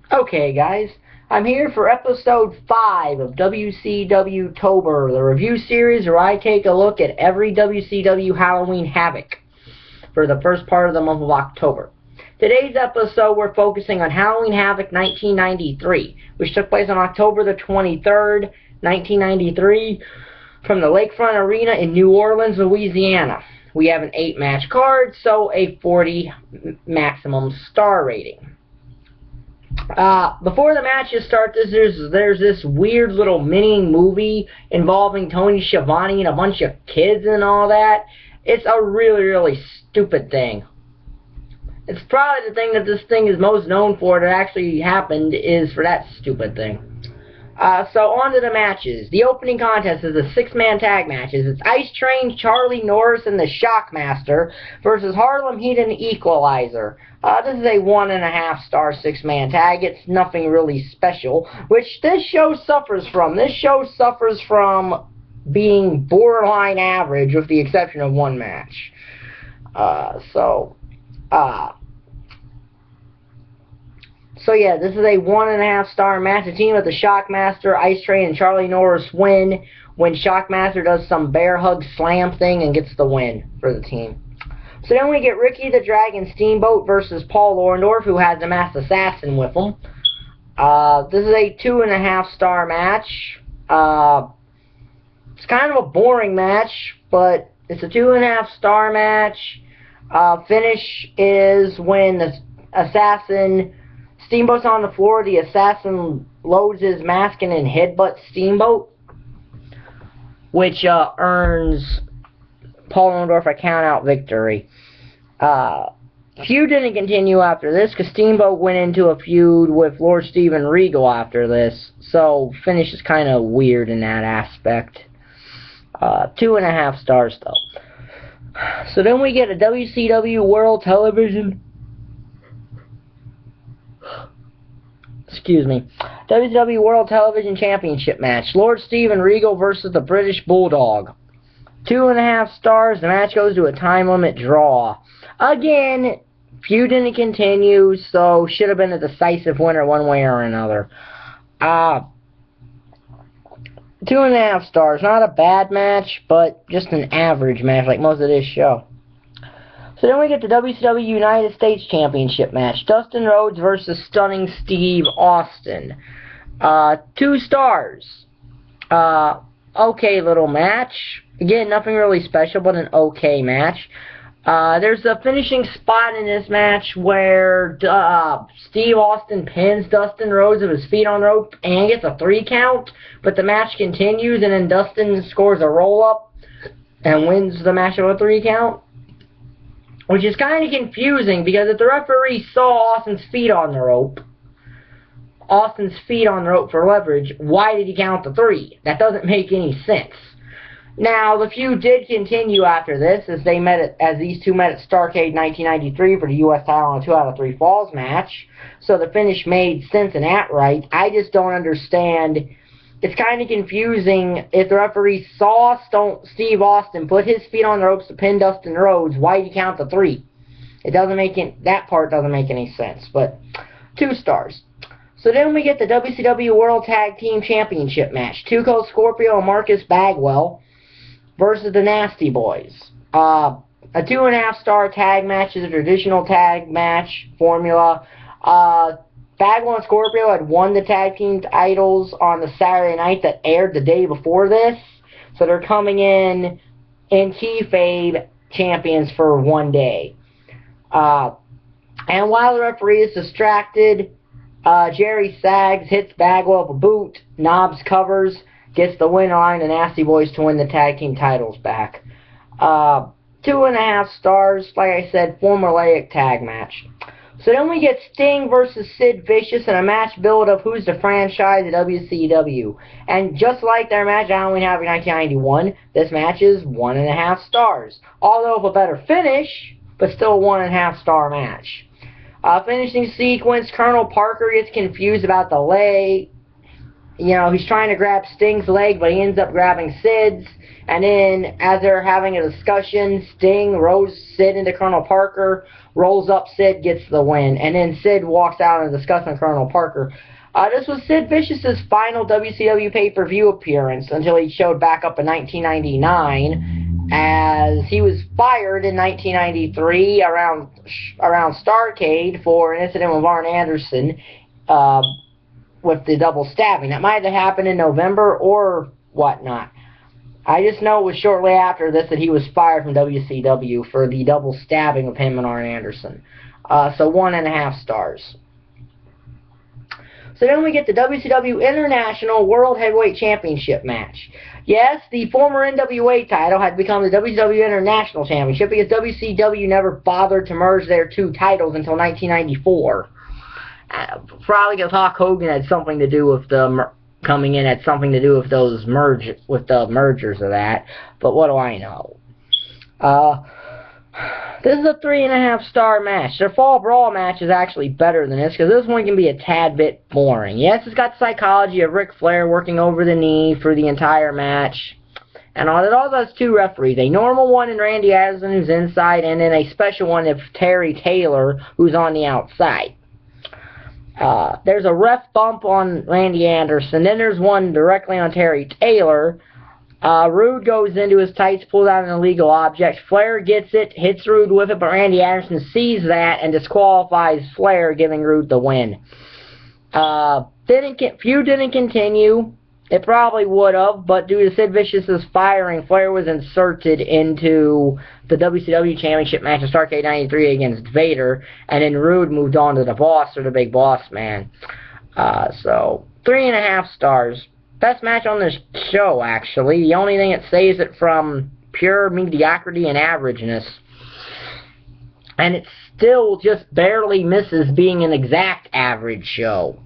Okay, guys, I'm here for episode 5 of WCWtober, the review series where I take a look at every WCW Halloween Havoc for the first part of the month of October. Today's episode, we're focusing on Halloween Havoc 1993, which took place on October the 23rd, 1993, from the Lakefront Arena in New Orleans, Louisiana. We have an 8-match card, so a 40 maximum star rating. Before the matches start, there's this weird little mini movie involving Tony Schiavone and a bunch of kids and all that. It's a really, really stupid thing. It's probably the thing that this thing is most known for that actually happened is for that stupid thing. So on to the matches. The opening contest is a 6-man tag matches. It's Ice Train, Charlie Norris, and the Shockmaster versus Harlem Heat and the Equalizer. This is a 1.5 star 6-man tag. It's nothing really special, which this show suffers from. This show suffers from being borderline average with the exception of one match. So yeah, this is a 1.5 star match. The team of the Shockmaster, Ice Train, and Charlie Norris win when Shockmaster does some bear hug slam thing and gets the win for the team. So then we get Ricky the Dragon Steamboat versus Paul Orndorff, who has the Masked Assassin with him. This is a 2.5 star match. It's kind of a boring match, but it's a 2.5 star match. Finish is when the assassin... Steamboat's on the floor, the assassin loads his mask in and headbutts Steamboat, which earns Paul Orndorff a count-out victory. Feud didn't continue after this, because Steamboat went into a feud with Lord Steven Regal after this, so finish is kind of weird in that aspect. 2.5 stars, though. So then we get a WCW World Television... WCW World Television Championship match. Lord Steven Regal versus the British Bulldog. 2.5 stars. The match goes to a time limit draw. Again, feud didn't continue, so should have been a decisive winner one way or another. 2.5 stars. Not a bad match, but just an average match like most of this show. So then we get the WCW United States Championship match. Dustin Rhodes versus Stunning Steve Austin. 2 stars. Okay little match. Again, nothing really special, but an okay match. There's a finishing spot in this match where Steve Austin pins Dustin Rhodes with his feet on the rope and gets a 3 count. But the match continues, and then Dustin scores a roll-up and wins the match with a 3 count. Which is kind of confusing, because if the referee saw Austin's feet on the rope for leverage, why did he count the 3? That doesn't make any sense. Now, the feud did continue after this, as these two met at Starrcade 1993 for the U.S. title on a 2 out of 3 falls match. So the finish made sense in that right. I just don't understand. It's kind of confusing. If the referee saw Steve Austin put his feet on the ropes to pin Dustin Rhodes, why did he count the 3? That part doesn't make any sense, but 2 stars. So then we get the WCW World Tag Team Championship match. Scorpio and Marcus Bagwell versus the Nasty Boys. A 2.5 star tag match is a traditional tag match formula. Bagwell and Scorpio had won the tag team titles on the Saturday night that aired the day before this. So they're coming in kayfabe champions for one day. And while the referee is distracted, Jerry Sags hits Bagwell with a boot. Knobs covers, gets the win on the Nasty Boys to win the tag team titles back. 2.5 stars, like I said, formulaic tag match. So then we get Sting versus Sid Vicious in a match billed of Who's the Franchise at WCW. And just like their match at Halloween Havoc 1991, this match is 1.5 stars. Although with a better finish, but still a 1.5 star match. Finishing sequence, Colonel Parker gets confused about the leg. you know, he's trying to grab Sting's leg, but he ends up grabbing Sid's. And then, as they're having a discussion, Sting rolls Sid into Colonel Parker, rolls up Sid, gets the win. And then Sid walks out and discusses with Colonel Parker. This was Sid Vicious's final WCW pay-per-view appearance until he showed back up in 1999, as he was fired in 1993 around Starrcade for an incident with Arn Anderson with the double stabbing. That might have happened in November or whatnot. I just know it was shortly after this that he was fired from WCW for the double stabbing of him and Arn Anderson. So 1.5 stars. So then we get the WCW International World Heavyweight Championship match. Yes, the former NWA title had become the WCW International Championship because WCW never bothered to merge their two titles until 1994. Probably because Hulk Hogan had something to do with the coming in, had something to do with those the mergers of that. But what do I know? This is a 3.5 star match. Their Fall Brawl match is actually better than this because this one can be a tad bit boring. Yes, it's got psychology of Ric Flair working over the knee for the entire match. And it all does 2 referees. A normal one in Randy Addison who's inside, and then a special one of Terry Taylor who's on the outside. There's a ref bump on Randy Anderson. Then there's one directly on Terry Taylor. Rude goes into his tights, pulls out an illegal object. Flair gets it, hits Rude with it, but Randy Anderson sees that and disqualifies Flair, giving Rude the win. Feud didn't continue. It probably would have, but due to Sid Vicious's firing, Flair was inserted into the WCW Championship match in Starrcade 93 against Vader, and then Rude moved on to the Boss, or the Big Boss Man. So 3.5 stars. Best match on this show, actually. The only thing that saves it from pure mediocrity and averageness. And it still just barely misses being an exact average show.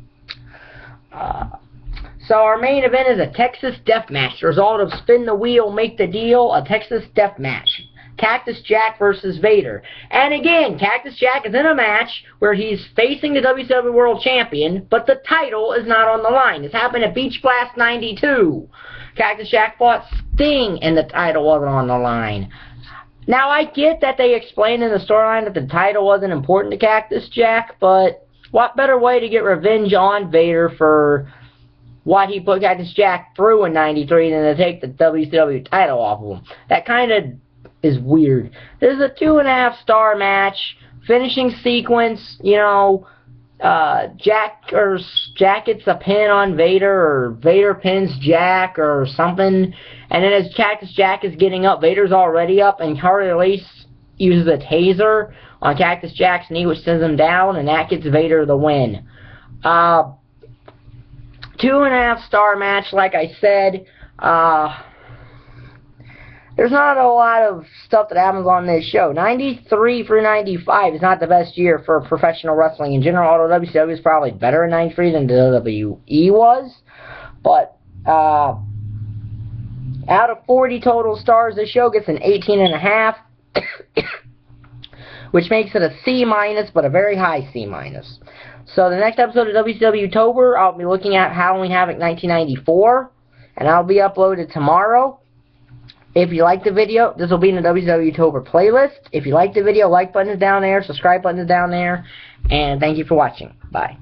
So our main event is a Texas Death Match. The result of Spin the Wheel, Make the Deal, a Texas Death Match. Cactus Jack versus Vader. And again, Cactus Jack is in a match where he's facing the WCW World Champion, but the title is not on the line. This happened at Beach Blast 92. Cactus Jack fought Sting and the title wasn't on the line. Now, I get that they explained in the storyline that the title wasn't important to Cactus Jack, but what better way to get revenge on Vader for what he put Cactus Jack through in 93 than to take the WCW title off of him? That kind of is weird. This is a 2.5 star match. Finishing sequence, you know, Jack gets a pin on Vader, or Vader pins Jack, or something. And then as Cactus Jack is getting up, Vader's already up, and Harley Race uses a taser on Cactus Jack's knee, which sends him down, and that gets Vader the win. 2.5 star match, like I said. There's not a lot of stuff that happens on this show. 93 through 95 is not the best year for professional wrestling in general, although WCW is probably better in 93 than WWE was. But out of 40 total stars, this show gets an 18.5, which makes it a C-, but a very high C-. So the next episode of WCWtober, I'll be looking at Halloween Havoc 1994, and I'll be uploaded tomorrow. If you like the video, this will be in the WCWtober playlist. If you like the video, like button is down there, subscribe button is down there, and thank you for watching. Bye.